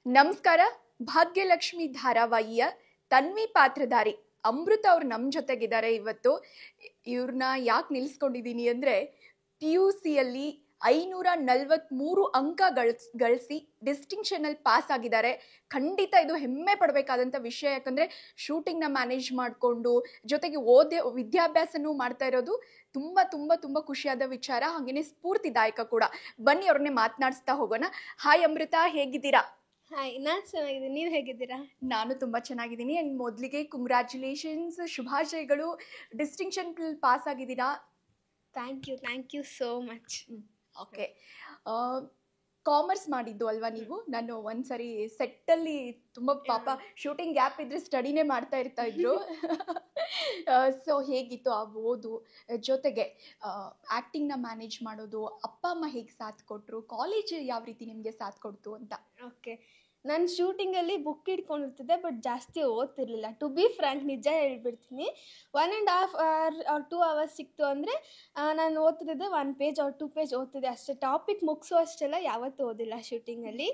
ನಮಸ್ಕಾರ. ಭಾಗ್ಯಲಕ್ಷ್ಮಿ ಧಾರಾವಾಹಿಯ ತನ್ವಿ ಪಾತ್ರಧಾರಿ ಅಮೃತ ಅವ್ರು ನಮ್ಮ ಜೊತೆಗಿದ್ದಾರೆ ಇವತ್ತು. ಇವ್ರನ್ನ ಯಾಕೆ ನಿಲ್ಲಿಸ್ಕೊಂಡಿದ್ದೀನಿ ಅಂದರೆ, PUCಯಲ್ಲಿ 543 ಅಂಕ ಗಳಿಸಿ ಡಿಸ್ಟಿಂಕ್ಷನಲ್ಲಿ ಪಾಸ್ ಆಗಿದ್ದಾರೆ. ಖಂಡಿತ ಇದು ಹೆಮ್ಮೆ ಪಡಬೇಕಾದಂಥ ವಿಷಯ. ಯಾಕಂದರೆ ಶೂಟಿಂಗ್ನ ಮ್ಯಾನೇಜ್ ಮಾಡಿಕೊಂಡು ಜೊತೆಗೆ ವಿದ್ಯಾಭ್ಯಾಸನೂ ಮಾಡ್ತಾ ಇರೋದು ತುಂಬ ತುಂಬ ತುಂಬ ಖುಷಿಯಾದ ವಿಚಾರ, ಹಾಗೆಯೇ ಸ್ಫೂರ್ತಿದಾಯಕ ಕೂಡ. ಬನ್ನಿ ಅವ್ರನ್ನೇ ಮಾತನಾಡಿಸ್ತಾ ಹೋಗೋಣ. ಹಾಯ್ ಅಮೃತ, ಹೇಗಿದ್ದೀರಾ? ಹಾಯ್, ನಾನು ಚೆನ್ನಾಗಿದ್ದೀನಿ. ನೀವು ಹೇಗಿದ್ದೀರಾ? ನಾನು ತುಂಬ ಚೆನ್ನಾಗಿದ್ದೀನಿ. ಆ್ಯಂಡ್ ಮೊದಲಿಗೆ ಕಂಗ್ರ್ಯಾಚುಲೇಷನ್ಸ್, ಶುಭಾಶಯಗಳು. ಡಿಸ್ಟಿಂಕ್ಷನ್ ಪಾಸ್ ಆಗಿದ್ದೀರಾ. Thank you so much. Okay, commerce ಮಾಡಿದ್ದು ಅಲ್ವಾ ನೀವು? ನಾನು ಒಂದ್ಸರಿ ಸೆಟ್ಟಲ್ಲಿ ತುಂಬ ಪಾಪ ಶೂಟಿಂಗ್ ಗ್ಯಾಪ್ ಇದ್ರೆ ಸ್ಟಡಿನೇ ಮಾಡ್ತಾ ಇದ್ರು. ಸೊ ಹೇಗಿತ್ತು ಆ ಓದು, ಜೊತೆಗೆ ಆ್ಯಕ್ಟಿಂಗ್ನ ಮ್ಯಾನೇಜ್ ಮಾಡೋದು, ಅಪ್ಪ ಅಮ್ಮ ಹೇಗೆ ಸಾಥ್ ಕೊಟ್ಟರು, ಕಾಲೇಜ್ ಯಾವ ರೀತಿ ನಿಮಗೆ ಸಾಥ್ ಕೊಡ್ತು ಅಂತ? ಓಕೆ, ನಾನು ಶೂಟಿಂಗಲ್ಲಿ ಬುಕ್ ಇಟ್ಕೊಂಡಿರ್ತಿದ್ದೆ, ಬಟ್ ಜಾಸ್ತಿ ಓದ್ತಿರ್ಲಿಲ್ಲ. ಟು ಬಿ ಫ್ರ್ಯಾಂಕ್, ನಿಜ ಹೇಳ್ಬಿಡ್ತೀನಿ. 1.5 hour or 2 hours ಸಿಕ್ತು ಅಂದರೆ ನಾನು ಓದ್ತಿದ್ದೆ 1 page or 2 page ಓದ್ತಿದ್ದೆ ಅಷ್ಟೇ. ಟಾಪಿಕ್ ಮುಗಿಸೋ ಅಷ್ಟೆಲ್ಲ ಯಾವತ್ತೂ ಓದಿಲ್ಲ ಶೂಟಿಂಗಲ್ಲಿ.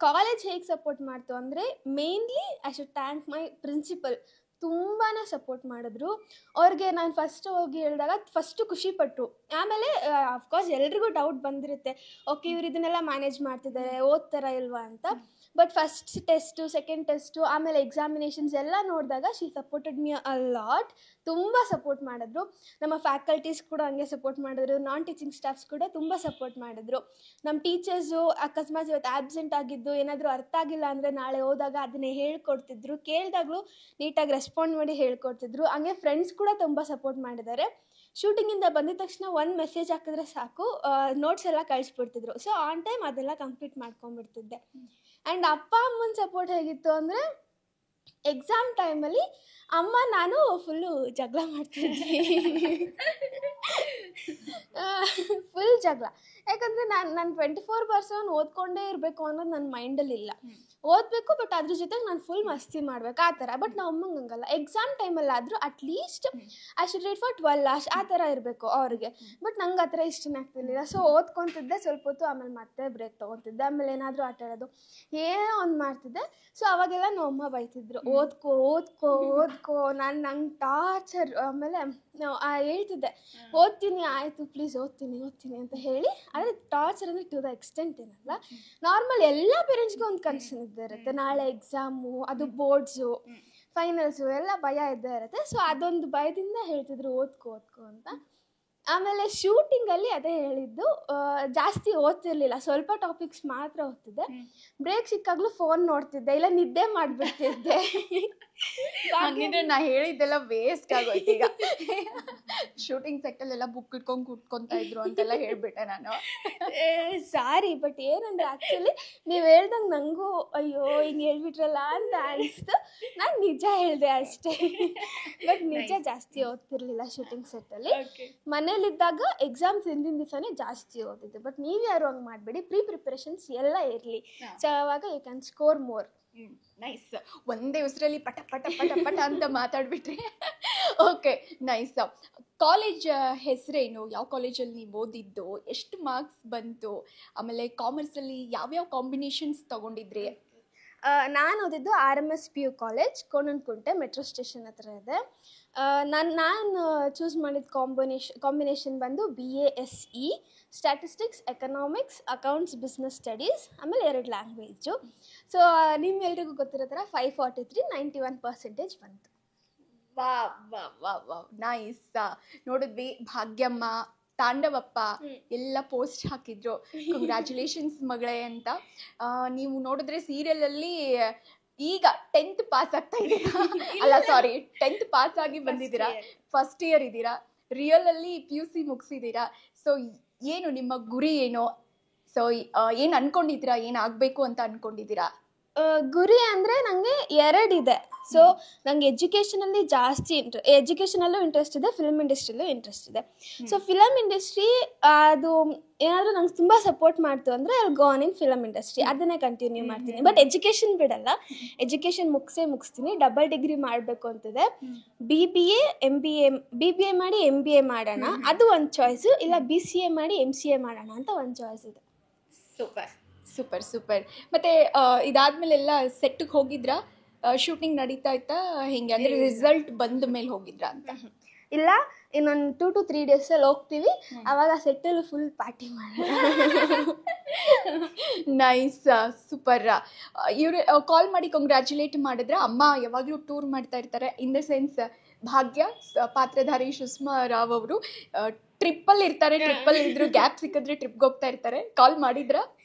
ಕಾಲೇಜ್ ಹೇಗೆ ಸಪೋರ್ಟ್ ಮಾಡ್ತು ಅಂದರೆ, mainly I should thank my principal. ತುಂಬಾ ಸಪೋರ್ಟ್ ಮಾಡಿದ್ರು. ಅವ್ರಿಗೆ ನಾನು ಫಸ್ಟ್ ಹೋಗಿ ಹೇಳಿದಾಗ ಫಸ್ಟು ಖುಷಿಪಟ್ಟರು. ಆಮೇಲೆ ಅಫ್ಕೋರ್ಸ್ ಎಲ್ರಿಗೂ ಡೌಟ್ ಬಂದಿರುತ್ತೆ, ಓಕೆ ಇವ್ರು ಇದನ್ನೆಲ್ಲ ಮ್ಯಾನೇಜ್ ಮಾಡ್ತಿದ್ದಾರೆ, ಓದ್ತಾರ ಇಲ್ವಾ ಅಂತ. But first test, second test, ಆಮೇಲೆ ಎಕ್ಸಾಮಿನೇಷನ್ಸ್ ಎಲ್ಲ ನೋಡಿದಾಗ she supported me a lot. ತುಂಬ ಸಪೋರ್ಟ್ ಮಾಡಿದ್ರು. ನಮ್ಮ ಫ್ಯಾಕಲ್ಟೀಸ್ ಕೂಡ ಹಂಗೆ ಸಪೋರ್ಟ್ ಮಾಡಿದ್ರು. ನಾನ್ ಟೀಚಿಂಗ್ ಸ್ಟಾಫ್ಸ್ ಕೂಡ ತುಂಬ ಸಪೋರ್ಟ್ ಮಾಡಿದ್ರು. ನಮ್ಮ ಟೀಚರ್ಸು ಅಕಸ್ಮಾತ್ ಇವತ್ತು ಆಬ್ಸೆಂಟ್ ಆಗಿದ್ದು ಏನಾದರೂ ಅರ್ಥ ಆಗಿಲ್ಲ ಅಂದರೆ ನಾಳೆ ಹೋದಾಗ ಅದನ್ನೇ ಹೇಳ್ಕೊಡ್ತಿದ್ರು. ಕೇಳಿದಾಗಲೂ ನೀಟಾಗಿ ರೆಸ್ಪಾಂಡ್ ಮಾಡಿ ಹೇಳ್ಕೊಡ್ತಿದ್ರು. ಹಂಗೆ ಫ್ರೆಂಡ್ಸ್ ಕೂಡ ತುಂಬ ಸಪೋರ್ಟ್ ಮಾಡಿದ್ದಾರೆ. ಶೂಟಿಂಗಿಂದ ಬಂದಿದ ತಕ್ಷಣ ಒಂದು ಮೆಸೇಜ್ ಹಾಕಿದ್ರೆ ಸಾಕು, ನೋಟ್ಸ್ ಎಲ್ಲ ಕಳಿಸ್ಬಿಡ್ತಿದ್ರು. ಸೊ ಆನ್ ಟೈಮ್ ಅದೆಲ್ಲ ಕಂಪ್ಲೀಟ್ ಮಾಡ್ಕೊಂಡ್ಬಿಡ್ತಿದ್ದೆ. ಆ್ಯಂಡ್ ಅಪ್ಪ ಅಮ್ಮನ ಸಪೋರ್ಟ್ ಹೇಗಿತ್ತು ಅಂದರೆ, ಎಕ್ಸಾಮ್ ಟೈಮಲ್ಲಿ ಅಮ್ಮ ನಾನು ಫುಲ್ಲು ಜಗಳ ಮಾಡ್ತಿದ್ವಿ. ಫುಲ್ ಜಗಳ. ಯಾಕಂದರೆ ನಾನು 24/7 ಓದ್ಕೊಂಡೇ ಇರಬೇಕು ಅನ್ನೋದು ನನ್ನ ಮೈಂಡಲ್ಲಿ ಇಲ್ಲ. ಓದಬೇಕು, ಬಟ್ ಅದ್ರ ಜೊತೆಗೆ ನಾನು ಫುಲ್ ಮಸ್ತಿ ಮಾಡ್ಬೇಕು ಆ ಥರ. ಬಟ್ ನಾವು ಅಮ್ಮಂಗೆ ಹಂಗಲ್ಲ. ಎಕ್ಸಾಮ್ ಟೈಮಲ್ಲಾದರೂ at least I should read for 12 hours ಆ ಥರ ಇರಬೇಕು ಅವ್ರಿಗೆ. ಬಟ್ ನಂಗೆ ಆ ಥರ ಇಷ್ಟನೇ ಆಗ್ತಿರ್ಲಿಲ್ಲ. ಸೊ ಓದ್ಕೊತಿದ್ದೆ ಸ್ವಲ್ಪ ಹೊತ್ತು, ಆಮೇಲೆ ಮತ್ತೆ ಬ್ರೇಕ್ ತೊಗೊತಿದ್ದೆ, ಆಮೇಲೆ ಏನಾದರೂ ಆಟ ಆಡೋದು, ಏನೋ ಒಂದು ಮಾಡ್ತಿದ್ದೆ. ಸೊ ಅವಾಗೆಲ್ಲ ನಮ್ಮ ಅಮ್ಮ ಬೈತಿದ್ರು, ಓದ್ಕೋ ಓದ್ಕೋ ಓದ್ಕೋ. ನಂಗೆ ಟಾರ್ಚರ್. ಆಮೇಲೆ ಹೇಳ್ತಿದ್ದೆ, ಓದ್ತೀನಿ ಆಯಿತು ಪ್ಲೀಸ್ ಓದ್ತೀನಿ ಅಂತ ಹೇಳಿ. ಆದರೆ ಟಾರ್ಚರ್ ಅಂದರೆ ಟು ದ ಎಕ್ಸ್ಟೆಂಟ್ ಏನಲ್ಲ. ನಾರ್ಮಲ್ ಎಲ್ಲ ಪೇರೆಂಟ್ಸ್ಗೂ ಒಂದು ಕನ್ಸನ್ ಇದ್ದೇ ಇರುತ್ತೆ. ನಾಳೆ ಎಕ್ಸಾಮು, ಅದು ಬೋರ್ಡ್ಸು, ಫೈನಲ್ಸು ಎಲ್ಲ ಭಯ ಇದ್ದೇ ಇರುತ್ತೆ. ಸೊ ಅದೊಂದು ಭಯದಿಂದ ಹೇಳ್ತಿದ್ರು ಓದ್ಕೋ ಅಂತ. ಆಮೇಲೆ ಶೂಟಿಂಗಲ್ಲಿ ಅದೇ ಹೇಳಿದ್ದು, ಜಾಸ್ತಿ ಓದ್ತಿರ್ಲಿಲ್ಲ, ಸ್ವಲ್ಪ ಟಾಪಿಕ್ಸ್ ಮಾತ್ರ ಓದ್ತಿದ್ದೆ. ಬ್ರೇಕ್ ಸಿಕ್ಕಾಗಲೂ ಫೋನ್ ನೋಡ್ತಿದ್ದೆ, ಇಲ್ಲ ನಿದ್ದೆ ಮಾಡಿಬಿಡ್ತಿದ್ದೆ. ಹಾಗಿದ್ರೆ ನಾ ಹೇಳಿದ್ದೆಲ್ಲ ವೇಸ್ಟ್ ಆಗೋಯ್ತು. ಈಗ ಶೂಟಿಂಗ್ ಸೆಟ್ಟಲ್ಲೆಲ್ಲ ಬುಕ್ ಇಟ್ಕೊಂಡು ಕುಟ್ಕೊತಾ ಇದ್ರು ಅಂತೆಲ್ಲ ಹೇಳ್ಬಿಟ್ಟೆ ನಾನು. ಸಾರಿ, ಬಟ್ ಏನಂದ್ರೆ ಆ್ಯಕ್ಚುಲಿ ನೀವು ಹೇಳ್ದಂಗೆ ನನಗೂ ಅಯ್ಯೋ ಹಿಂಗೆ ಹೇಳ್ಬಿಟ್ರಲ್ಲ ಅಂತ ಅನಿಸ್ತು. ನಾನು ನಿಜ ಹೇಳಿದೆ ಅಷ್ಟೇ. ಬಟ್ ನಿಜ ಜಾಸ್ತಿ ಓದ್ತಿರ್ಲಿಲ್ಲ ಶೂಟಿಂಗ್ ಸೆಟ್ಟಲ್ಲಿ. ಮನೇಲಿದ್ದಾಗ ಎಕ್ಸಾಮ್ಸ್ ಹಿಂದಿನ ದಿವಸನೇ ಜಾಸ್ತಿ ಓದಿದ್ದೆ. ಬಟ್ ನೀವು ಯಾರು ಹಂಗೆ ಮಾಡಬೇಡಿ, ಪ್ರಿಪ್ರೇಷನ್ಸ್ ಎಲ್ಲ ಇರಲಿ. ಸೊ ಆವಾಗ you can score more. Nice. ಒಂದೇ ಉಸಿರಲ್ಲಿ ಪಟ ಪಟ ಪಟ ಪಟ ಅಂತ ಮಾತಾಡ್ಬಿಟ್ರಿ. Okay, nice. ಕಾಲೇಜ್ ಹೆಸರೇನು? ಯಾವ ಕಾಲೇಜಲ್ಲಿ ನೀವು ಓದಿದ್ದು? ಎಷ್ಟು ಮಾರ್ಕ್ಸ್ ಬಂತು? ಆಮೇಲೆ ಕಾಮರ್ಸಲ್ಲಿ ಯಾವ್ಯಾವ ಕಾಂಬಿನೇಷನ್ಸ್ ತೊಗೊಂಡಿದ್ರಿ? ನಾನು ಓದಿದ್ದು RMS PU college, Konanakunte, metro station ಹತ್ರ ಇದೆ. ನಾನು ಚೂಸ್ ಮಾಡಿದ ಕಾಂಬಿನೇಷನ್ ಬಂದು BASE, statistics, economics, accounts, business studies, ಆಮೇಲೆ 2 ಲ್ಯಾಂಗ್ವೇಜು. ಸೊ ನಿಮ್ಮೆಲ್ರಿಗೂ ಗೊತ್ತಿರೋ ಥರ 543, 91% ಬಂತು. ವಾ ನೈಸ್. ನೋಡಿದ್ವಿ, ಭಾಗ್ಯಮ್ಮ, ತಾಂಡವಪ್ಪ ಎಲ್ಲ ಪೋಸ್ಟ್ ಹಾಕಿದ್ರು, ಕಂಗ್ರ್ಯಾಚುಲೇಷನ್ಸ್ ಮಗಳೇ ಅಂತ. ನೀವು ನೋಡಿದ್ರೆ ಸೀರಿಯಲಲ್ಲಿ ಈಗ 10th ಪಾಸ್ ಆಗ್ತಾ ಇದ್ದೀರಾ, ಅಲ್ಲ ಸಾರಿ 10th ಪಾಸ್ ಆಗಿ ಬಂದಿದ್ದೀರಾ, ಫಸ್ಟ್ ಇಯರ್ ಇದ್ದೀರಾ. ರಿಯಲಲ್ಲಿ PUC ಮುಗಿಸಿದ್ದೀರಾ. ಸೊ ಏನು ನಿಮ್ಮ ಗುರಿ ಏನು? ಸೊ ಏನು ಅನ್ಕೊಂಡಿದ್ದೀರಾ, ಏನಾಗಬೇಕು ಅಂತ ಅನ್ಕೊಂಡಿದ್ದೀರಾ? ಗುರಿ ಅಂದರೆ ನನಗೆ 2 ಇದೆ. ಸೊ ನನಗೆ ಎಜುಕೇಷನಲ್ಲಿ ಜಾಸ್ತಿ ಎಜುಕೇಷನಲ್ಲೂ ಇಂಟ್ರೆಸ್ಟ್ ಇದೆ, ಫಿಲ್ಮ್ ಇಂಡಸ್ಟ್ರಿಯಲ್ಲೂ ಇಂಟ್ರೆಸ್ಟ್ ಇದೆ. ಸೊ ಫಿಲಮ್ ಇಂಡಸ್ಟ್ರಿ ಅದು ಏನಾದರೂ ನಂಗೆ ತುಂಬ ಸಪೋರ್ಟ್ ಮಾಡ್ತು ಅಂದರೆ ಅಲ್ಲಿ go on in film industry, ಅದನ್ನೇ ಕಂಟಿನ್ಯೂ ಮಾಡ್ತೀನಿ. ಬಟ್ ಎಜುಕೇಷನ್ ಬಿಡಲ್ಲ, ಎಜುಕೇಷನ್ ಮುಗಿಸ್ತೀನಿ. ಡಬಲ್ ಡಿಗ್ರಿ ಮಾಡಬೇಕು ಅಂತಿದೆ. BBA ಮಾಡಿ MBA ಮಾಡೋಣ, ಅದು ಒಂದು ಚಾಯ್ಸು. ಇಲ್ಲ BCA ಮಾಡಿ MCA ಮಾಡೋಣ ಅಂತ ಒಂದು ಚಾಯ್ಸ್ ಇದೆ. Super super super. ಮತ್ತೆ ಇದಾದ್ಮೇಲೆಲ್ಲ ಸೆಟ್ಗೆ ಹೋಗಿದ್ರಾ? ಶೂಟಿಂಗ್ ನಡೀತಾ ಇತ್ತಾ ಹೆಂಗೆ, ಅಂದ್ರೆ ರಿಸಲ್ಟ್ ಬಂದ ಮೇಲೆ ಹೋಗಿದ್ರಾ ಅಂತ? ಇಲ್ಲ, ಇನ್ನೊಂದು 2 to 3 ಡೇಸಲ್ಲಿ ಹೋಗ್ತೀವಿ, ಅವಾಗ ಸೆಟ್ಟಲ್ಲಿ ಫುಲ್ ಪಾರ್ಟಿ ಮಾಡಿ. Nice, super. ಇವ್ರು ಕಾಲ್ ಮಾಡಿ ಕಂಗ್ರ್ಯಾಚುಲೇಟ್ ಮಾಡಿದ್ರೆ ಅಮ್ಮ ಯಾವಾಗಲೂ ಟೂರ್ ಮಾಡ್ತಾ ಇರ್ತಾರೆ, ಇನ್ ದ ಸೆನ್ಸ್ ಭಾಗ್ಯ ಪಾತ್ರಧಾರಿ ಸುಷ್ಮಾ ರಾವ್ ಅವರು ಟ್ರಿಪ್ಪಲ್ಲಿ ಇರ್ತಾರೆ, ಟ್ರಿಪ್ಪಲ್ಲಿ ಇದ್ರು ಗ್ಯಾಪ್ ಸಿಕ್ಕಿದ್ರೆ ಟ್ರಿಪ್ಗೆ ಹೋಗ್ತಾ ಇರ್ತಾರೆ. ಕಾಲ್ ಮಾಡಿದ್ರ?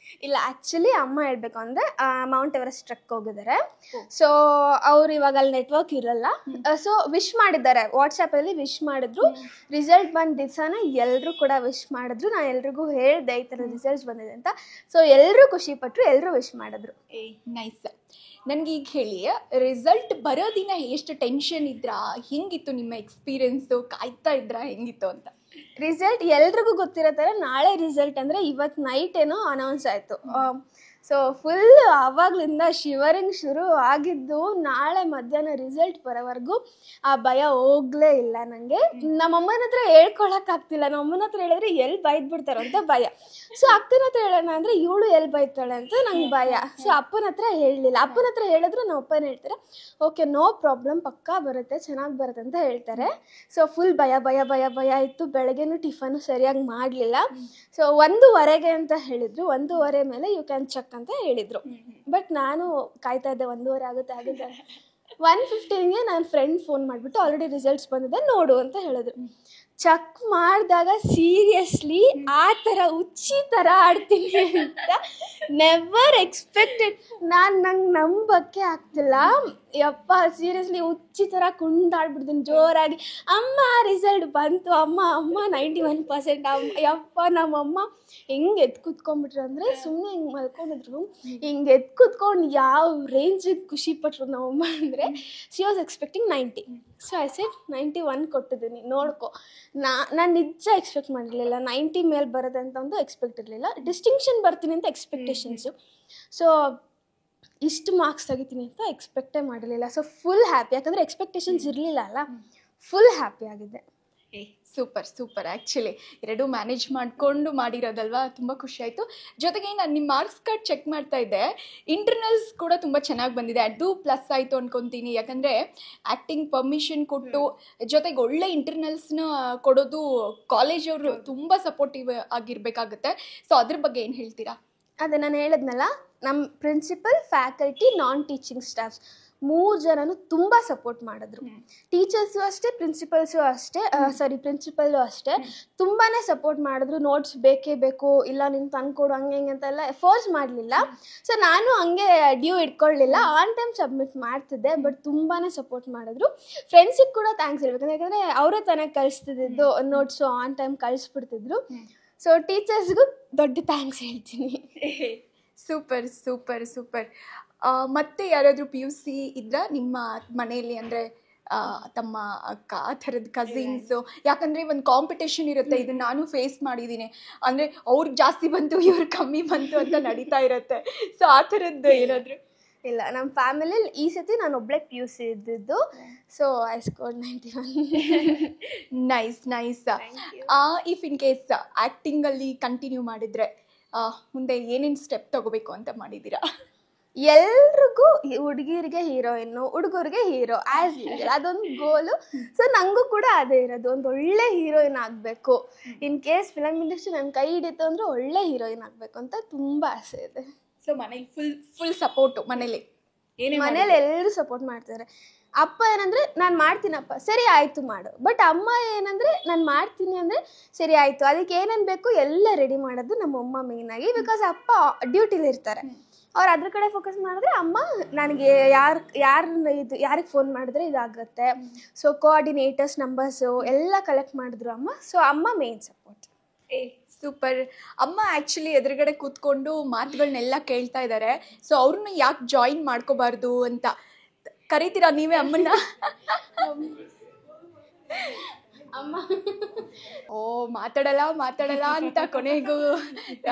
ಇಲ್ಲ, ಆ್ಯಕ್ಚುಲಿ ಅಮ್ಮ ಹೇಳ್ಬೇಕು ಅಂದರೆ ಮೌಂಟ್ ಎವರೆಸ್ಟ್ ಟ್ರೆಕ್ ಹೋಗಿದ್ದಾರೆ. ಸೊ ಅವ್ರು ಇವಾಗ ಅಲ್ಲಿ ನೆಟ್ವರ್ಕ್ ಇರಲ್ಲ. ಸೊ ವಿಶ್ ಮಾಡಿದ್ದಾರೆ, ವಾಟ್ಸಪ್ಪಲ್ಲಿ ವಿಶ್ ಮಾಡಿದ್ರು. ರಿಸಲ್ಟ್ ಬಂದ ದಿವಸನೇ ಎಲ್ಲರೂ ಕೂಡ ವಿಶ್ ಮಾಡಿದ್ರು. ನಾನು ಎಲ್ರಿಗೂ ಹೇಳಿದೆ ಈ ಥರ ರಿಸಲ್ಟ್ಸ್ ಬಂದಿದೆ ಅಂತ. ಸೊ ಎಲ್ಲರೂ ಖುಷಿಪಟ್ಟರು, ಎಲ್ಲರೂ ವಿಶ್ ಮಾಡಿದ್ರು. ನೈಸ್. ನನಗೆ ಈಗ ಹೇಳಿ, ರಿಸಲ್ಟ್ ಬರೋ ದಿನ ಎಷ್ಟು ಟೆನ್ಷನ್ ಇದ್ರಾ, ಹೆಂಗಿತ್ತು ನಿಮ್ಮ ಎಕ್ಸ್ಪೀರಿಯನ್ಸು, ಕಾಯ್ತಾ ಇದ್ರಾ, ಹೆಂಗಿತ್ತು ಅಂತ? ರಿಸಲ್ಟ್ ಎಲ್ರಿಗೂ ಗೊತ್ತಿರೋ ಥರ ನಾಳೆ ರಿಸಲ್ಟ್ ಅಂದರೆ ಇವತ್ತು ನೈಟ್ ಏನೋ ಅನೌನ್ಸ್ ಆಯಿತು. ಸೊ ಫುಲ್ ಆವಾಗಲಿಂದ ಶಿವರಿಂಗ್ ಶುರು ಆಗಿದ್ದು. ನಾಳೆ ಮಧ್ಯಾಹ್ನ ರಿಸಲ್ಟ್ ಬರೋವರೆಗೂ ಆ ಭಯ ಹೋಗಲೇ ಇಲ್ಲ ನನಗೆ. ನಮ್ಮಮ್ಮನ ಹತ್ರ ಹೇಳ್ಕೊಳಕ್ಕಾಗ್ತಿಲ್ಲ. ನಮ್ಮಮ್ಮನ ಹತ್ರ ಹೇಳಿದ್ರೆ ಎಲ್ಲಿ ಬೈದ್ಬಿಡ್ತಾರೋ ಅಂತ ಭಯ. ಸೊ ಅಕ್ಕನ ಹತ್ರ ಹೇಳೋಣ ಅಂದರೆ ಇವಳು ಎಲ್ಲಿ ಬೈತಾಳೆ ಅಂತ ನಂಗೆ ಭಯ. ಸೊ ಅಪ್ಪನ ಹತ್ರ ಹೇಳಲಿಲ್ಲ. ಅಪ್ಪನ ಹತ್ರ ಹೇಳಿದ್ರು ನಮ್ಮ ಅಪ್ಪನ ಹೇಳ್ತಾರೆ, ಓಕೆ ನೋ ಪ್ರಾಬ್ಲಮ್, ಪಕ್ಕಾ ಬರುತ್ತೆ, ಚೆನ್ನಾಗಿ ಬರುತ್ತೆ ಅಂತ ಹೇಳ್ತಾರೆ. ಸೊ ಫುಲ್ ಭಯ ಭಯ ಭಯ ಭಯ ಇತ್ತು. ಬೆಳಗ್ಗೆನೂ ಟಿಫನು ಸರಿಯಾಗಿ ಮಾಡಲಿಲ್ಲ. ಸೊ 1:15 ಅಂತ ಹೇಳಿದ್ರು. 1:15 ಮೇಲೆ ಯು ಕ್ಯಾನ್ ಚೆಕ್ ಅಂತ ಹೇಳಿದ್ರು. ಬಟ್ ನಾನು ಕಾಯ್ತಾ ಇದ್ದೆ, 1:15 ಆಗುತ್ತೆ. 1:15ಗೆ ನನ್ನ ಫ್ರೆಂಡ್ ಫೋನ್ ಮಾಡಿಬಿಟ್ಟು ಆಲ್ರೆಡಿ ರಿಸಲ್ಟ್ಸ್ ಬಂದಿದೆ ನೋಡು ಅಂತ ಹೇಳಿದ್ರು. ಚೆಕ್ ಮಾಡಿದಾಗ ಸೀರಿಯಸ್ಲಿ ಆ ಥರ ಹುಚ್ಚಿ ಥರ ಆಡ್ತೀನಿ ಅಂತ ನೆವರ್ ಎಕ್ಸ್ಪೆಕ್ಟೆಡ್. ನಂಗೆ ನಂಬಕ್ಕೆ ಆಗ್ತಿಲ್ಲ. ಯಪ್ಪ ಸೀರಿಯಸ್ಲಿ ಹುಚ್ಚಿ ಥರ ಕುಂದಾಡ್ಬಿಡ್ತೀನಿ ಜೋರಾಗಿ. ಅಮ್ಮ ರಿಸಲ್ಟ್ ಬಂತು, ಅಮ್ಮ 91%. ಯಪ್ಪ ನಮ್ಮಮ್ಮ ಹೆಂಗೆ ಎದ್ದು ಕೂತ್ಕೊಂಡ್ಬಿಟ್ರು ಅಂದರೆ, ಸುಮ್ಮನೆ ಹಿಂಗೆ ಮಲ್ಕೊಂಡಿದ್ರು, ಹಿಂಗೆ ಎದ್ದು ಕೂತ್ಕೊಂಡು ಯಾವ ರೇಂಜಿಗೆ ಖುಷಿ ಪಟ್ರು ನಮ್ಮಮ್ಮ ಅಂದರೆ, she was expecting 90. So I said 91 ಕೊಟ್ಟಿದ್ದೀನಿ, ನೋಡ್ಕೊ. ನಾನು ನಿಜ ಎಕ್ಸ್ಪೆಕ್ಟ್ ಮಾಡಿರಲಿಲ್ಲ 90 ಮೇಲೆ ಬರೋದೆ ಅಂತ ಒಂದು ಎಕ್ಸ್ಪೆಕ್ಟ್ ಇರಲಿಲ್ಲ. ಡಿಸ್ಟಿಂಕ್ಷನ್ ಬರ್ತೀನಿ ಅಂತ ಎಕ್ಸ್ಪೆಕ್ಟೇಷನ್ಸು. ಸೊ ಇಷ್ಟು ಮಾರ್ಕ್ಸ್ ತೆಗಿತೀನಿ ಅಂತ ಎಕ್ಸ್ಪೆಕ್ಟೇ ಮಾಡಿರಲಿಲ್ಲ. ಸೊ ಫುಲ್ ಹ್ಯಾಪಿ, ಯಾಕಂದರೆ ಎಕ್ಸ್ಪೆಕ್ಟೇಷನ್ಸ್ ಇರಲಿಲ್ಲ ಅಲ್ಲ. ಫುಲ್ ಹ್ಯಾಪಿ ಆಗಿದೆ. Super super. ಆ್ಯಕ್ಚುಲಿ ಎರಡೂ ಮ್ಯಾನೇಜ್ ಮಾಡಿಕೊಂಡು ಮಾಡಿರೋದಲ್ವಾ, ತುಂಬ ಖುಷಿ ಆಯಿತು. ಜೊತೆಗೆ ನಾನು ನಿಮ್ಮ ಮಾರ್ಕ್ಸ್ ಕಾರ್ಡ್ ಚೆಕ್ ಮಾಡ್ತಾ ಇದ್ದೆ, ಇಂಟರ್ನಲ್ಸ್ ಕೂಡ ತುಂಬ ಚೆನ್ನಾಗಿ ಬಂದಿದೆ. ಅದು ಪ್ಲಸ್ ಆಯಿತು ಅನ್ಕೊತೀನಿ. ಯಾಕಂದರೆ ಆ್ಯಕ್ಟಿಂಗ್ ಪರ್ಮಿಷನ್ ಕೊಟ್ಟು ಜೊತೆಗೆ ಒಳ್ಳೆ ಇಂಟರ್ನಲ್ಸ್ನ ಕೊಡೋದು ಕಾಲೇಜವರು ತುಂಬ ಸಪೋರ್ಟಿವ್ ಆಗಿರಬೇಕಾಗುತ್ತೆ. ಸೊ ಅದ್ರ ಬಗ್ಗೆ ಏನು ಹೇಳ್ತೀರಾ? ಅದೇ ನಾನು ಹೇಳಿದ್ನಲ್ಲ, ನಮ್ಮ principal, faculty, non teaching staffs 3 ಜನನು ತುಂಬ ಸಪೋರ್ಟ್ ಮಾಡಿದ್ರು. ಟೀಚರ್ಸು ಅಷ್ಟೇ, ಪ್ರಿನ್ಸಿಪಲ್ಸು ಅಷ್ಟೇ ತುಂಬಾ ಸಪೋರ್ಟ್ ಮಾಡಿದ್ರು. ನೋಟ್ಸ್ ಬೇಕೇ ಬೇಕು, ಇಲ್ಲ ನೀನು ತಂದ್ಕೊಡು, ಹಂಗೆ ಹಿಂಗೆ ಅಂತೆಲ್ಲ ಫೋರ್ಸ್ ಮಾಡಲಿಲ್ಲ. ಸೊ ನಾನು ಹಂಗೆ ಡ್ಯೂ ಇಟ್ಕೊಳ್ಳಿಲ್ಲ, ಆನ್ ಟೈಮ್ ಸಬ್ಮಿಟ್ ಮಾಡ್ತಿದ್ದೆ. ಬಟ್ ತುಂಬಾ ಸಪೋರ್ಟ್ ಮಾಡಿದ್ರು. ಫ್ರೆಂಡ್ಸಿಗೆ ಕೂಡ ಥ್ಯಾಂಕ್ಸ್ ಹೇಳ್ಬೇಕು, ಯಾಕಂದರೆ ಅವರೇ ತಾನೇ ಕಳಿಸ್ತಿದ್ದು ನೋಟ್ಸು, ಆನ್ ಟೈಮ್ ಕಳಿಸ್ಬಿಡ್ತಿದ್ರು. ಸೊ ಟೀಚರ್ಸ್ಗೂ ದೊಡ್ಡ ಥ್ಯಾಂಕ್ಸ್ ಹೇಳ್ತೀನಿ. Super super super. ಮತ್ತೆ ಯಾರಾದರೂ PUC ಇದ್ರಾ ನಿಮ್ಮ ಮನೆಯಲ್ಲಿ, ಅಂದರೆ ತಮ್ಮ ಅಕ್ಕ ಆ ಥರದ ಕಸಿನ್ಸು? ಯಾಕಂದರೆ ಒಂದು ಕಾಂಪಿಟೇಷನ್ ಇರುತ್ತೆ, ಇದನ್ನು ನಾನು ಫೇಸ್ ಮಾಡಿದ್ದೀನಿ. ಅಂದರೆ ಅವ್ರಿಗೆ ಜಾಸ್ತಿ ಬಂತು, ಇವ್ರಿಗೆ ಕಮ್ಮಿ ಬಂತು ಅಂತ ನಡೀತಾ ಇರುತ್ತೆ. ಸೊ ಆ ಥರದ್ದು ಏನಾದರೂ? ಇಲ್ಲ, ನಮ್ಮ ಫ್ಯಾಮಿಲಿಯಲ್ಲಿ ಈ ಸತಿ ನಾನು ಒಬ್ಬಳೇ PUC ಇದ್ದಿದ್ದು. So I scored 91. Nice nice. If in case ಆ್ಯಕ್ಟಿಂಗಲ್ಲಿ ಕಂಟಿನ್ಯೂ ಮಾಡಿದರೆ ಮುಂದೆ ಏನೇನು ಸ್ಟೆಪ್ ತಗೋಬೇಕು ಅಂತ ಮಾಡಿದ್ದೀರಾ? ಎಲ್ರಿಗೂ ಹುಡುಗಿರಿಗೆ ಹೀರೋಯಿನ್ನು, ಹುಡುಗರಿಗೆ ಹೀರೋ ಆ್ಯಸ್ ಯೂಶುವಲ್, ಅದೊಂದು ಗೋಲು. ಸೊ ನನಗೂ ಕೂಡ ಅದೇ ಇರೋದು, ಒಂದು ಒಳ್ಳೆ ಹೀರೋಯಿನ್ ಆಗಬೇಕು. ಇನ್ ಕೇಸ್ ಫಿಲಮ್ ಇಂಡಸ್ಟ್ರಿ ನನ್ನ ಕೈ ಹಿಡಿತು ಅಂದರೆ ಒಳ್ಳೆ ಹೀರೋಯಿನ್ ಆಗಬೇಕು ಅಂತ ತುಂಬ ಆಸೆ ಇದೆ. ಸೊ ಮನೇಲಿ ಫುಲ್ ಸಪೋರ್ಟು? ಮನೇಲಿ ಎಲ್ಲರೂ ಸಪೋರ್ಟ್ ಮಾಡ್ತಾರೆ. ಅಪ್ಪ ಏನಂದರೆ ನಾನು ಮಾಡ್ತೀನಪ್ಪ, ಸರಿ ಆಯಿತು ಮಾಡು. ಬಟ್ ಅಮ್ಮ ಏನಂದರೆ ನಾನು ಮಾಡ್ತೀನಿ ಅಂದರೆ ಸರಿ ಆಯಿತು, ಅದಕ್ಕೆ ಏನೇನು ಬೇಕು ಎಲ್ಲ ರೆಡಿ ಮಾಡೋದು ನಮ್ಮಮ್ಮ ಮೇಯ್ನಾಗಿ. ಬಿಕಾಸ್ ಅಪ್ಪ ಡ್ಯೂಟಿಲಿ ಇರ್ತಾರೆ, ಅವ್ರು ಅದ್ರ ಕಡೆ ಫೋಕಸ್ ಮಾಡಿದ್ರೆ ಅಮ್ಮ ನನಗೆ ಯಾರಿಗೆ ಫೋನ್ ಮಾಡಿದ್ರೆ ಇದಾಗುತ್ತೆ. ಸೊ ಕೋಆರ್ಡಿನೇಟರ್ಸ್ ನಂಬರ್ಸು ಎಲ್ಲ ಕಲೆಕ್ಟ್ ಮಾಡಿದ್ರು ಅಮ್ಮ. ಸೊ ಅಮ್ಮ ಮೇನ್ ಸಪೋರ್ಟ್. ಸೂಪರ್. ಅಮ್ಮ ಆ್ಯಕ್ಚುಲಿ ಎದುರುಗಡೆ ಕೂತ್ಕೊಂಡು ಮಾತುಗಳನ್ನೆಲ್ಲ ಕೇಳ್ತಾ ಇದ್ದಾರೆ. ಸೊ ಅವ್ರನ್ನ ಯಾಕೆ ಜಾಯಿನ್ ಮಾಡ್ಕೋಬಾರ್ದು ಅಂತ ಕರಿತೀರಾ ನೀವೇ ಅಮ್ಮನ್ನ? ಅಮ್ಮ ಓ ಮಾತಾಡಲ್ಲ ಅಂತ ಕೊನೆಗೂ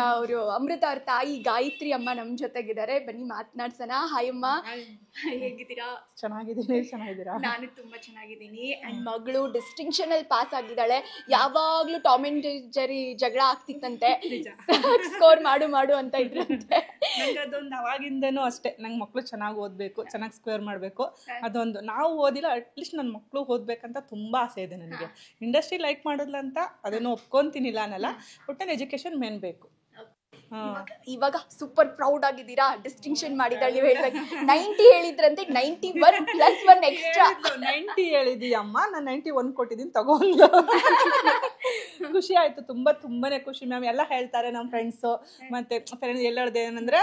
ಅವರು ಅಮೃತ ಅವ್ರ ತಾಯಿ ಗಾಯತ್ರಿ ಅಮ್ಮ ನಮ್ಮ ಜೊತೆಗಿದ್ದಾರೆ. ಬನ್ನಿ ಮಾತನಾಡ್ಸೋಣ. ಹಾಯ್ ಅಮ್ಮ, ಹೇಗಿದ್ದೀರಾ? ಚೆನ್ನಾಗಿದ್ದೀರಾ? ನಾನು ತುಂಬಾ ಚೆನ್ನಾಗಿದ್ದೀನಿ. ಅಂಡ್ ಮಗಳು ಡಿಸ್ಟಿಂಕ್ಷನ್ ಅಲ್ಲಿ ಪಾಸ್ ಆಗಿದ್ದಾಳೆ. ಯಾವಾಗ್ಲೂ ಟಾಮ್ ಅಂಡ್ ಜೆರಿ ಜಗಳ ಆಗ್ತಿತ್ತಂತೆ, ಸ್ಕೋರ್ ಮಾಡು ಅಂತ ಇದ್ರಂತೆ. ನಂಗೆ ಅದೊಂದು ಅವಾಗಿಂದನೂ ಅಷ್ಟೇ, ನಂಗೆ ಮಕ್ಕಳು ಚೆನ್ನಾಗಿ ಓದಬೇಕು, ಚೆನ್ನಾಗಿ ಸ್ಕ್ವೇರ್ ಮಾಡಬೇಕು, ಅದೊಂದು ನಾವು ಓದಿಲ್ಲ ಅಟ್ಲೀಸ್ಟ್ ನನ್ನ ಮಕ್ಕಳು ಓದ್ಬೇಕಂತ ತುಂಬಾ ಆಸೆ ಇದೆ ನನಗೆ. ಇಂಡಸ್ಟ್ರಿ ಲೈಕ್ ಮಾಡೋದಿಲ್ಲ ಅಂತ ಅದನ್ನು ಒಪ್ಕೊಂತೀನಿಲ್ಲ ಅನ್ನಲ್ಲ, ಒಟ್ಟಿನ ಎಜುಕೇಶನ್ ಮೇನ್ ಬೇಕು. ಇವಾಗ ಸೂಪರ್ ಪ್ರೌಡ್ ಆಗಿದ್ದೀರಾ, ಡಿಸ್ಟಿಂಕ್ಷನ್ ಮಾಡಿದಾಳೆ. ನೀವು ಹೇಳಿದಾಗ 90 ಹೇಳಿದ್ರಂತೆ, 91 ಪ್ಲಸ್ 1 ಎಕ್ಸ್ಟ್ರಾ. 90 ಹೇಳಿದೀಯಮ್ಮ, ನಾನು 91 ಕೊಟ್ಟಿದ್ದೀನಿ ತಗೊಂಡು. ಖುಷಿ ಆಯ್ತು, ತುಂಬಾನೇ ಖುಷಿ ಮ್ಯಾಮ್. ಎಲ್ಲ ಹೇಳ್ತಾರೆ ನಮ್ಮ ಫ್ರೆಂಡ್ಸು ಮತ್ತೆ ಫ್ರೆಂಡ್ಸ್ ಎಲ್ಲ ಹೇಳ್ದೆ ಏನಂದ್ರೆ,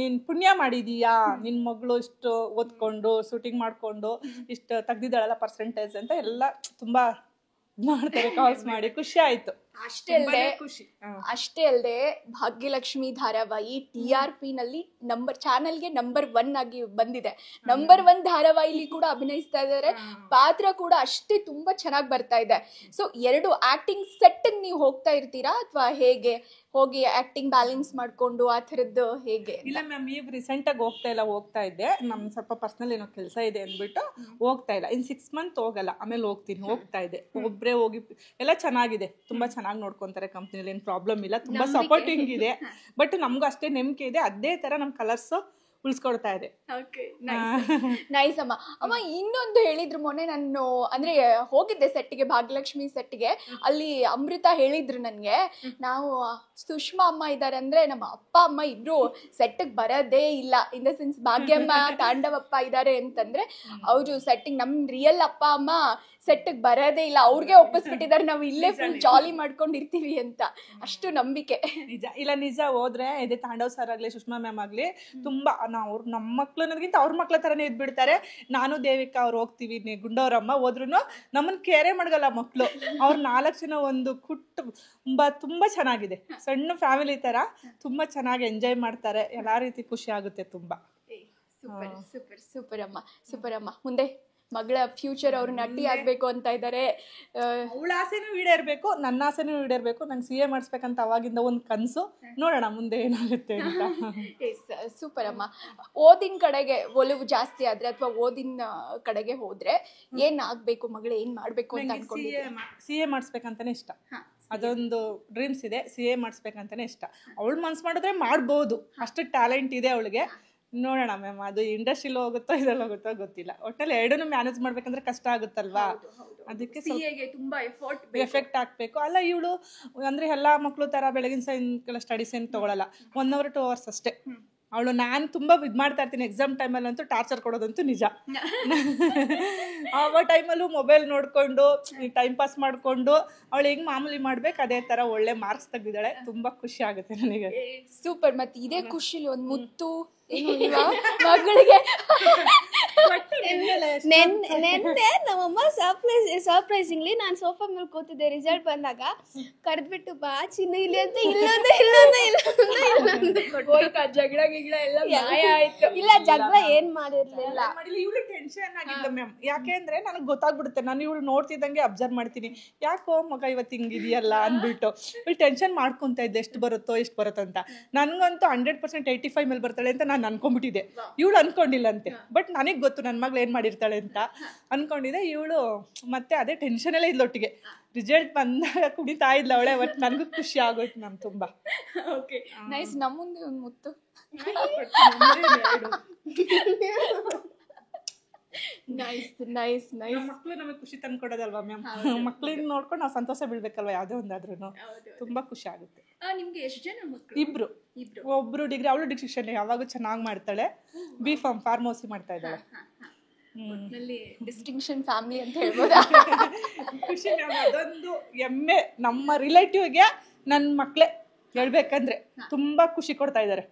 ನೀನ್ ಪುಣ್ಯ ಮಾಡಿದೀಯಾ, ನಿನ್ ಮಗಳು ಇಷ್ಟು ಓದ್ಕೊಂಡು ಶೂಟಿಂಗ್ ಮಾಡ್ಕೊಂಡು ಇಷ್ಟು ತೆಗ್ದಿದ್ದಾಳಲ್ಲ ಪರ್ಸೆಂಟೇಜ್ ಅಂತ ಎಲ್ಲ ತುಂಬಾ ಮಾಡ್ತಾರೆ ಕಾಲ್ಸ್ ಮಾಡಿ. ಖುಷಿ ಆಯ್ತು. ಅಷ್ಟೇ ಅಲ್ಲದೆ ಭಾಗ್ಯಲಕ್ಷ್ಮಿ ಧಾರಾವಾಹಿ TRP ನಲ್ಲಿ ಚಾನೆಲ್ಗೆ ನಂಬರ್ 1 ಆಗಿ ಬಂದಿದೆ. ನಂಬರ್ 1 ಧಾರಾವಾಹಿಲಿ ಕೂಡ ಅಭಿನಯಿಸ್ತಾ ಇದ್ದಾರೆ. ಪಾತ್ರ ಕೂಡ ಅಷ್ಟೇ ತುಂಬಾ ಚೆನ್ನಾಗಿ ಬರ್ತಾ ಇದೆ. ಸೊ 2 ಆಕ್ಟಿಂಗ್ ಸೆಟ್ ನೀವು ಹೋಗ್ತಾ ಇರ್ತೀರಾ ಅಥವಾ ಹೇಗೆ? ಹೋಗಿ ಆಕ್ಟಿಂಗ್ ಬ್ಯಾಲೆನ್ಸ್ ಮಾಡ್ಕೊಂಡು ಆ ಥರದ್ದು ಹೇಗೆ? ಇಲ್ಲ ಮ್ಯಾಮ್, ಈಗ ರೀಸೆಂಟ್ ಆಗಿ ಹೋಗ್ತಾ ಇದ್ದೆ. ನಮ್ ಸ್ವಲ್ಪ ಪರ್ಸನಲ್ ಏನೋ ಕೆಲಸ ಇದೆ ಅಂದ್ಬಿಟ್ಟು ಹೋಗ್ತಾ ಇಲ್ಲ. ಇನ್ 6 ಮಂತ್ ಹೋಗಲ್ಲ, ಆಮೇಲೆ ಹೋಗ್ತಾ ಇದೆ. ಒಬ್ರೇ ಹೋಗಿ ಎಲ್ಲ ಚೆನ್ನಾಗಿದೆ, ತುಂಬಾ ಚೆನ್ನಾಗಿ ನೋಡ್ಕೊಂತಾರೆ ಕಂಪ್ನಿಯಲ್ಲಿ, ಏನು ಪ್ರಾಬ್ಲಮ್ ಇಲ್ಲ, ತುಂಬಾ ಸಪೋರ್ಟಿಂಗ್ ಇದೆ. ಬಟ್ ನಮ್ಗೂ ಅಷ್ಟೇ ನಂಬಿಕೆ ಇದೆ, ಅದೇ ತರ ನಮ್ ಕಲರ್ಸ್ ಉಳಿಸ್ಕೊಡ್ತಾ ಇದೆ. ನೈಸ್ ಅಮ್ಮ. ಇನ್ನೊಂದು ಹೇಳಿದ್ರು ಮೊನ್ನೆ, ನಾನು ಅಂದ್ರೆ ಹೋಗಿದ್ದೆ ಸೆಟ್ಗೆ, ಭಾಗ್ಯಲಕ್ಷ್ಮಿ ಸೆಟ್ಗೆ. ಅಲ್ಲಿ ಅಮೃತ ಹೇಳಿದ್ರು ನನ್ಗೆ, ನಾವು ಸುಷ್ಮಾ ಅಮ್ಮ ಇದ್ದಾರೆ ಅಂದ್ರೆ ನಮ್ಮ ಅಪ್ಪ ಅಮ್ಮ ಇಬ್ರು ಸೆಟ್ಗೆ ಬರೋದೇ ಇಲ್ಲ. ಇನ್ ದ ಸೆನ್ಸ್ ಭಾಗ್ಯಮ್ಮ ತಾಂಡವಪ್ಪ ಇದ್ದಾರೆ ಅಂತಂದ್ರೆ ಅವರು ಸೆಟ್ಟಿಗೆ, ನಮ್ ರಿಯಲ್ ಅಪ್ಪ ಅಮ್ಮ ಸೆಟ್ಗೆ ಬರೋದೇ ಇಲ್ಲ. ಅವ್ರಿಗೆ ಒಪ್ಪಿಸ್ಬಿಟ್ಟಿದ್ದಾರೆ, ನಾವು ಇಲ್ಲೇ ಫುಲ್ ಜಾಲಿ ಮಾಡ್ಕೊಂಡಿರ್ತೀವಿ ಅಂತ. ಅಷ್ಟು ನಂಬಿಕೆ. ನಿಜ ಹೋದ್ರೆ ಇದೇ ತಾಂಡವ್ ಸರ್ ಆಗ್ಲಿ ಸುಷ್ಮಾ ಮ್ಯಾಮ್ ಆಗ್ಲಿ ತುಂಬಾ ನಮ್ಮ ಮಕ್ಳು ಅನ್ನೋದಕ್ಕಿಂತ ಅವ್ರ ಮಕ್ಳ ತರನೇ ಇದ್ಬಿಡ್ತಾರೆ. ನಾನು ದೇವಿಕಾ ಅವ್ರು ಹೋಗ್ತೀವಿ, ಗುಂಡವ್ರಮ್ಮ ಹೋದ್ರು ನಮ್ಮನ್ ಕೇರೆ ಮಾಡಲ್ಲ ಮಕ್ಳು. ಅವ್ರ 4 ಜನ ಒಂದು ತುಂಬಾ ಚೆನ್ನಾಗಿದೆ. ಸಣ್ಣ ಫ್ಯಾಮಿಲಿ ತರ ತುಂಬಾ ಚೆನ್ನಾಗಿ ಎಂಜಾಯ್ ಮಾಡ್ತಾರೆ. ಎಲ್ಲಾ ರೀತಿ ಖುಷಿ ಆಗುತ್ತೆ ತುಂಬಾ. ಸೂಪರ್ ಅಮ್ಮ. ಮುಂದೆ ಮಗಳ ಫ್ಯೂಚರ್, ಅವ್ರು ನಟಿ ಆಗ್ಬೇಕು ಅಂತ ಇದ್ದಾರೆ. ಅವಳ ಆಸೆನೂ ಈಡೇರ್ಬೇಕು, ನನ್ನ ಆಸೆನೂ ಈಡೇರ್ಬೇಕು. ನಂಗೆ CA ಮಾಡಿಸ್ಬೇಕಂತ ಅವಾಗಿಂದ ಒಂದು ಕನಸು. ನೋಡೋಣ ಮುಂದೆ ಏನಾಗುತ್ತೆ ಅಂತ. ಸೂಪರ್ ಅಮ್ಮ. ಓದಿನ ಕಡೆಗೆ ಒಲವು ಜಾಸ್ತಿ ಆದ್ರೆ ಅಥವಾ ಓದಿನ ಕಡೆಗೆ ಹೋದ್ರೆ ಏನ್ ಆಗ್ಬೇಕು ಮಗಳು, ಏನ್ ಮಾಡ್ಬೇಕು ಅಂತ ಅನ್ಕೊಂಡಿದ್ದೀರಾ? CA ಮಾಡಿಸ್ಬೇಕಂತಾನೆ ಇಷ್ಟ. ಅದೊಂದು ಡ್ರೀಮ್ಸ್ ಇದೆ, CA ಮಾಡಿಸ್ಬೇಕಂತಾನೆ ಇಷ್ಟ. ಅವಳು ಮನ್ಸು ಮಾಡಿದ್ರೆ ಮಾಡ್ಬೋದು, ಅಷ್ಟು ಟ್ಯಾಲೆಂಟ್ ಇದೆ ಅವಳಿಗೆ. ನೋಡೋಣ ಮ್ಯಾಮ್, ಅದು ಇಂಡಸ್ಟ್ರಿಲಿ ಹೋಗುತ್ತೋ ಇದ್ರಲ್ಲಿ ಹೋಗುತ್ತೋ ಗೊತ್ತಿಲ್ಲ. ಒಟ್ಟಲ್ಲಿ ಎರಡನ್ನೂ ಮ್ಯಾನೇಜ್ ಮಾಡ್ಬೇಕಂದ್ರೆ ಕಷ್ಟ ಆಗುತ್ತಲ್ವಾ, ಅದಕ್ಕೆ ತುಂಬಾ ಎಫೆಕ್ಟ್ ಹಾಕ್ಬೇಕು. ಅಲ್ಲ ಇವಳು ಅಂದ್ರೆ ಎಲ್ಲಾ ಮಕ್ಳು ತರ ಬೆಳಗಿನ ಸಾಯಂಕಾಲ ಸ್ಟಡೀಸ್ ಏನು ತಗೊಳಲ್ಲ, 1 hour 2 hours ಅಷ್ಟೇ. ಅವಳು ನಾನು ತುಂಬಾ ಮಾಡ್ತಾ ಇರ್ತೀನಿ ಎಕ್ಸಾಮ್ ಟೈಮಲ್ಲಂತೂ ಟಾರ್ಚರ್ ಕೊಡೋದಂತೂ ನಿಜ. ಆ ಟೈಮಲ್ಲೂ ಮೊಬೈಲ್ ನೋಡ್ಕೊಂಡು ಟೈಮ್ ಪಾಸ್ ಮಾಡ್ಕೊಂಡು ಅವಳು ಹೆಂಗ್ ಮಾಮೂಲಿ ಮಾಡ್ಬೇಕು ಅದೇ ತರ ಒಳ್ಳೆ ಮಾರ್ಕ್ಸ್ ತೆಗ್ದಿದ್ದಾಳೆ. ತುಂಬಾ ಖುಷಿ ಆಗುತ್ತೆ ನನಗೆ. ಸೂಪರ್. ಮತ್ತೆ ಇದೇ ಖುಷಿಲಿ ಒಂದು ಮುತ್ತು ಮಗಳಿಗೆ ನೆನ್ನೆ ನಮ್ಮಮ್ಮ ಸರ್ಪ್ರೈಸಿಂಗ್ಲಿ ನಾನು ಸೋಫಾ ಮೇಲೆ ಕೂತಿದ್ದೆ, ರಿಸಲ್ಟ್ ಬಂದಾಗ ಕರೆದ್ಬಿಟ್ಟು ಬಾ ಚಿನ್ನ ಇಲ್ಲಿ ಅಂತ ಜಗಳ ಎಲ್ಲ ಆಯ್ತು. ಇಲ್ಲ ಜಗಳ ಏನ್ ಮಾಡಿರ್ಲಿಲ್ಲ. ಇವಳು ಟೆನ್ಷನ್ ಆಗಿಲ್ಲ ಮ್ಯಾಮ್, ಯಾಕೆಂದ್ರೆ ನನಗೆ ಗೊತ್ತಾಗ್ಬಿಡುತ್ತೆ. ನಾನು ಇವಳು ನೋಡ್ತಿದ್ದಂಗೆ ಅಬ್ಸರ್ವ್ ಮಾಡ್ತೀನಿ, ಯಾಕೋ ಮಗ ಇವತ್ತು ಹಿಂಗಿದೆಯಲ್ಲ ಅಂದ್ಬಿಟ್ಟು. ಇವಳು ಟೆನ್ಷನ್ ಮಾಡ್ಕೊಂತ ಇದ್ದೆ, ಎಷ್ಟು ಬರುತ್ತೋ ಅಂತ. ನನ್ಗಂತೂ 100% 85 ಮೇಲೆ ಬರ್ತಾಳೆ ಅಂತ ನಾನು ಅನ್ಕೊಂಡ್ಬಿಟ್ಟಿದ್ದೆ. ಇವಳು ಅನ್ಕೊಂಡಿಲ್ಲ ಅಂತೆ, ಬಟ್ ನನಗೆ ಗೊತ್ತು ನನ್ನ ಮಗಳು ಏನ್ ಮಾಡಿರ್ತಾಳೆ ಅಂತ ಅನ್ಕೊಂಡಿದ್ದೆ. ಇವಳು ಮತ್ತೆ ಅದೇ ಟೆನ್ಷನ್ ಎಲ್ಲ ಇದ್ಲೊಟ್ಟಿಗೆ. ರಿಸಲ್ಟ್ ಬಂದಾಗ ಕುಣಿತಾ ಇದ್ಲ ಅವಳೆ. ಬಟ್ ನನಗೂ ಖುಷಿ ಆಗೋಯ್ತು ಮ್ಯಾಮ್ ತುಂಬಾ. Okay nice. ನಮ್ಮ ಮುಂದೆ ಒಂದು ಮುತ್ತು. ನೈಸ್. ಮಕ್ಳು ನಮಗೆ ಖುಷಿ ತಂದು ಕೊಡೋದಲ್ವಾ ಮ್ಯಾಮ್. ಮಕ್ಳಿಗೆ ನೋಡ್ಕೊಂಡು ನಾವು ಸಂತೋಷ ಬೀಳ್ಬೇಕಲ್ವಾ ಯಾವುದೇ ಒಂದಾದ್ರೂ. ತುಂಬಾ ಖುಷಿ ಆಗುತ್ತೆ. ನಿಮ್ಗೆ ಎಷ್ಟು ಜನ ಮಕ್ಕಳು? ಇಬ್ರು. ಒಬ್ರು ಡಿಗ್ರಿ, ಅವಳು ಡಿಸ್ಟಿಂಕ್ಷನ್ ಯಾವಾಗ ಚೆನ್ನಾಗಿ ಮಾಡ್ತಾಳೆ. B.Pharm ಫಾರ್ಮಸಿ ಮಾಡ್ತಾ ಇದ್ದಾಳೆ. ಡಿಸ್ಟಿಂಕ್ಷನ್ ಫ್ಯಾಮಿಲಿ ಅಂತ ಹೇಳ್ಬೋದಾ? ಖುಷಿ. ಅದೊಂದು ಹೆಮ್ಮೆ ನಮ್ಮ ರಿಲೇಟಿವ್ಗೆ ನನ್ನ ಮಕ್ಳೇ ಹೇಳ್ಬೇಕಂದ್ರೆ ತುಂಬಾ ಖುಷಿ ಕೊಡ್ತಾ ಇದ್ದಾರೆ.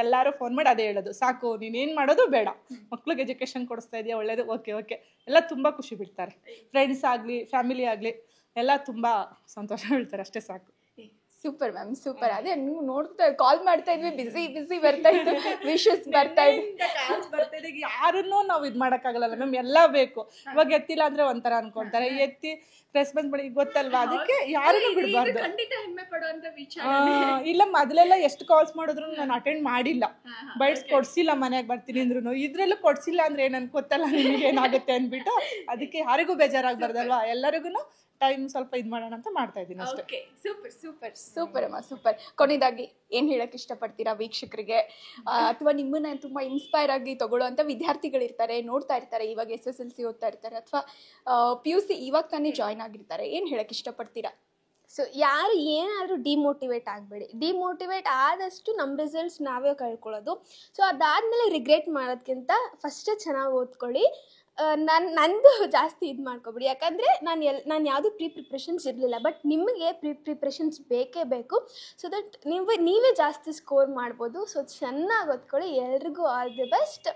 ಎಲ್ಲರೂ ಫೋನ್ ಮಾಡಿ ಅದೇ ಹೇಳೋದು, ಸಾಕು ನೀನೇನು ಮಾಡೋದು ಬೇಡ, ಮಕ್ಳಿಗೆ ಎಜುಕೇಶನ್ ಕೊಡಿಸ್ತಾ ಇದೆಯಾ ಒಳ್ಳೇದು, ಓಕೆ ಎಲ್ಲ ತುಂಬ ಖುಷಿ ಬಿಡ್ತಾರೆ. ಫ್ರೆಂಡ್ಸ್ ಆಗಲಿ ಫ್ಯಾಮಿಲಿ ಆಗಲಿ ಎಲ್ಲ ತುಂಬ ಸಂತೋಷ ಬೀಳ್ತಾರೆ, ಅಷ್ಟೇ ಸಾಕು. Super ma'am, super. ಅದೇ ನೀವು ನೋಡ್ತಾ ಕಾಲ್ ಮಾಡ್ತಾ ಇದ್ವಿ, ಬಿಸಿ ಬರ್ತಾ ಇತ್ತು, ವಿಶಸ್ ಬರ್ತಾ ಇದ್ವಿ. ಮರ್ಯಾದೆಗೆ ಯಾರನ್ನೂ ನಾವು ಇದು ಮಾಡೋಕ್ಕಾಗಲ್ಲ ಮ್ಯಾಮ್, ಎಲ್ಲ ಬೇಕು. ಇವಾಗ ಎತ್ತಿಲ್ಲ ಅಂದ್ರೆ ಒಂಥರ ಅನ್ಕೊಂತಾರೆ, ಎತ್ತಿ ರೆಸ್ಪಾನ್ಸ್ ಮಾಡಿ ಗೊತ್ತಲ್ವಾ, ಅದಕ್ಕೆ ಯಾರನ್ನೂ ಬಿಡಬಾರ್ದು. ಖಂಡಿತ ಹೆಮ್ಮೆ ಪಡುವಂತ ವಿಚಾರ. ಇಲ್ಲ ಮೊದಲೆಲ್ಲ ಎಷ್ಟು ಕಾಲ್ಸ್ ಮಾಡಿದ್ರು ನಾನು ಅಟೆಂಡ್ ಮಾಡಿಲ್ಲ, ಬೈಟ್ಸ್ ಕೊಡ್ಸಿಲ್ಲ, ಮನೆಗೆ ಬರ್ತೀನಿ ಅಂದ್ರು. ಇದ್ರಲ್ಲೂ ಕೊಡ್ಸಿಲ್ಲ ಅಂದ್ರೆ ಏನನ್ ಗೊತ್ತಲ್ಲ ನಿಮಗೆ ಏನಾಗುತ್ತೆ ಅಂದ್ಬಿಟ್ಟು, ಅದಕ್ಕೆ ಯಾರಿಗೂ ಬೇಜಾರಾಗಬಾರ್ದಲ್ವಾ, ಎಲ್ಲರಿಗೂ ಟೈಮ್ ಸ್ವಲ್ಪ ಇದು ಮಾಡೋಣ ಅಂತ ಮಾಡ್ತಾ ಇದ್ದೀನಿ ಅಷ್ಟೇ. ಓಕೆ, ಸೂಪರ್ ಸೂಪರ್ ಸೂಪರ್ ಅಮ್ಮ, ಸೂಪರ್. ಕೊನೆಯದಾಗಿ ಏನು ಹೇಳಕ್ ಇಷ್ಟಪಡ್ತೀರಾ ವೀಕ್ಷಕರಿಗೆ, ಅಥವಾ ನಿಮ್ಮನ್ನ ತುಂಬಾ ಇನ್ಸ್ಪೈರ್ ಆಗಿ ತಗೊಳ್ಳೋಂಥ ವಿದ್ಯಾರ್ಥಿಗಳಿರ್ತಾರೆ, ನೋಡ್ತಾ ಇರ್ತಾರೆ, ಇವಾಗ SSLC ಓದ್ತಾ ಇರ್ತಾರೆ, ಅಥವಾ PUC ಇವಾಗ ತಾನೇ ಜಾಯ್ನ್ ಆಗಿರ್ತಾರೆ, ಏನು ಹೇಳಕ್ ಇಷ್ಟಪಡ್ತೀರಾ? ಸೊ ಯಾರು ಏನಾದರೂ ಡಿಮೋಟಿವೇಟ್ ಆಗಬೇಡಿ. ಡಿಮೋಟಿವೇಟ್ ಆದಷ್ಟು ನಮ್ಮ ರಿಸಲ್ಟ್ಸ್ ನಾವೇ ಕಳ್ಕೊಳ್ಳೋದು. ಸೊ ಅದಾದಮೇಲೆ ರಿಗ್ರೆಟ್ ಮಾಡೋದಕ್ಕಿಂತ ಫಸ್ಟೇ ಚೆನ್ನಾಗಿ ಓದ್ಕೊಳ್ಳಿ. ನಂದು ಜಾಸ್ತಿ ಇದು ಮಾಡ್ಕೊಬಿಡಿ, ಯಾಕಂದರೆ ನಾನು ಯಾವುದೂ ಪ್ರಿಪ್ರೇಷನ್ಸ್ ಇರಲಿಲ್ಲ. ಬಟ್ ನಿಮಗೆ ಪ್ರಿಪ್ರೇಷನ್ಸ್ ಬೇಕೇ ಬೇಕು, ಸೊ ದಟ್ ನೀವೇ ಜಾಸ್ತಿ ಸ್ಕೋರ್ ಮಾಡ್ಬೋದು. ಸೊ ಚೆನ್ನಾಗಿ ಓದ್ಕೊಳ್ಳಿ. ಎಲ್ರಿಗೂ ಆಲ್ ದಿ ಬೆಸ್ಟ್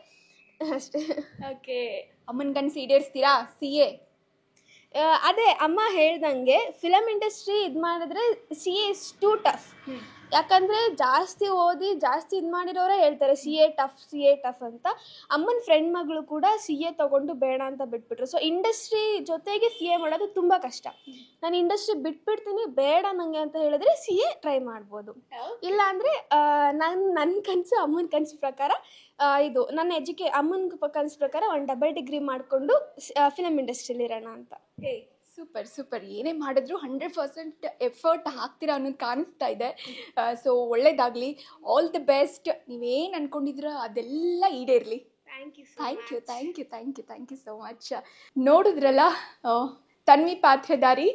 ಅಷ್ಟೇ. ಓಕೆ, ಅಮ್ಮನ ಕನಸು ಈಡೇರಿಸ್ತೀರಾ? CA? ಅದೇ ಅಮ್ಮ ಹೇಳ್ದಂಗೆ ಫಿಲಮ್ ಇಂಡಸ್ಟ್ರಿ ಇದು ಮಾಡಿದ್ರೆ CA ಇಸ್ ಟೂ ಟಫ್. ಯಾಕಂದರೆ ಜಾಸ್ತಿ ಓದಿ ಜಾಸ್ತಿ ಇದು ಮಾಡಿರೋರೇ ಹೇಳ್ತಾರೆ CA ಟಫ್ ಅಂತ. ಅಮ್ಮನ ಫ್ರೆಂಡ್ ಮಗಳು ಕೂಡ CA ತೊಗೊಂಡು ಬೇಡ ಅಂತ ಬಿಟ್ಬಿಟ್ರು. ಸೊ ಇಂಡಸ್ಟ್ರಿ ಜೊತೆಗೆ CA ಮಾಡೋದು ತುಂಬ ಕಷ್ಟ. ನಾನು ಇಂಡಸ್ಟ್ರಿ ಬಿಟ್ಬಿಡ್ತೀನಿ ಬೇಡ ನನಗೆ ಅಂತ ಹೇಳಿದ್ರೆ CA ಟ್ರೈ ಮಾಡ್ಬೋದು. ಇಲ್ಲಾಂದರೆ ನನ್ನ ಕನಸು ಅಮ್ಮನ ಕನಸು ಪ್ರಕಾರ ಇದು ನನ್ನ ಅಮ್ಮನ ಕನಸು ಪ್ರಕಾರ ಒಂದು ಡಬಲ್ ಡಿಗ್ರಿ ಮಾಡಿಕೊಂಡು ಫಿಲಮ್ ಇಂಡಸ್ಟ್ರಿಯಲ್ಲಿ ಇರೋಣ ಅಂತ. Super super. ಏನೇ ಮಾಡಿದ್ರು 100% ಎಫರ್ಟ್ ಹಾಕ್ತೀರಾ ಅನ್ನೋದು ಕಾಣಿಸ್ತಾ ಇದೆ. ಸೊ ಒಳ್ಳೇದಾಗಲಿ, ಆಲ್ ದಿ ಬೆಸ್ಟ್. ನೀವೇನು ಅಂದ್ಕೊಂಡಿದ್ದೀರೋ ಅದೆಲ್ಲ ಈಡೇರಲಿ. Thank you so much. ನೋಡಿದ್ರಲ್ಲ ತನ್ವಿ ಪಾತ್ರಧಾರಿ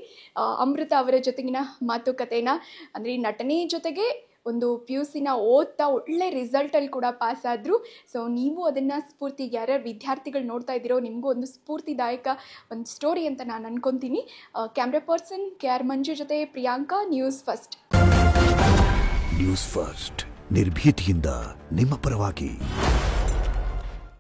ಅಮೃತ ಅವರ ಜೊತೆಗಿನ ಮಾತುಕತೆನ, ಅಂದರೆ ನಟನೆ ಜೊತೆಗೆ ಒಂದು PUCನ ಓದ್ತಾ ಒಳ್ಳೆ ರಿಸಲ್ಟಲ್ಲಿ ಕೂಡ ಪಾಸ್ ಆದರು. ಸೊ ನೀವು ಅದನ್ನು ಸ್ಫೂರ್ತಿಗೆ ಯಾರ್ಯಾರು ವಿದ್ಯಾರ್ಥಿಗಳು ನೋಡ್ತಾ ಇದ್ದೀರೋ ನಿಮಗೂ ಒಂದು ಸ್ಫೂರ್ತಿದಾಯಕ ಒಂದು ಸ್ಟೋರಿ ಅಂತ ನಾನು ಅನ್ಕೊತೀನಿ. ಕ್ಯಾಮ್ರಾ ಪರ್ಸನ್ KR ಮಂಜು ಜೊತೆ Priyanka, news first. News first ನಿರ್ಭೀತಿಯಿಂದ ನಿಮ್ಮ ಪರವಾಗಿ.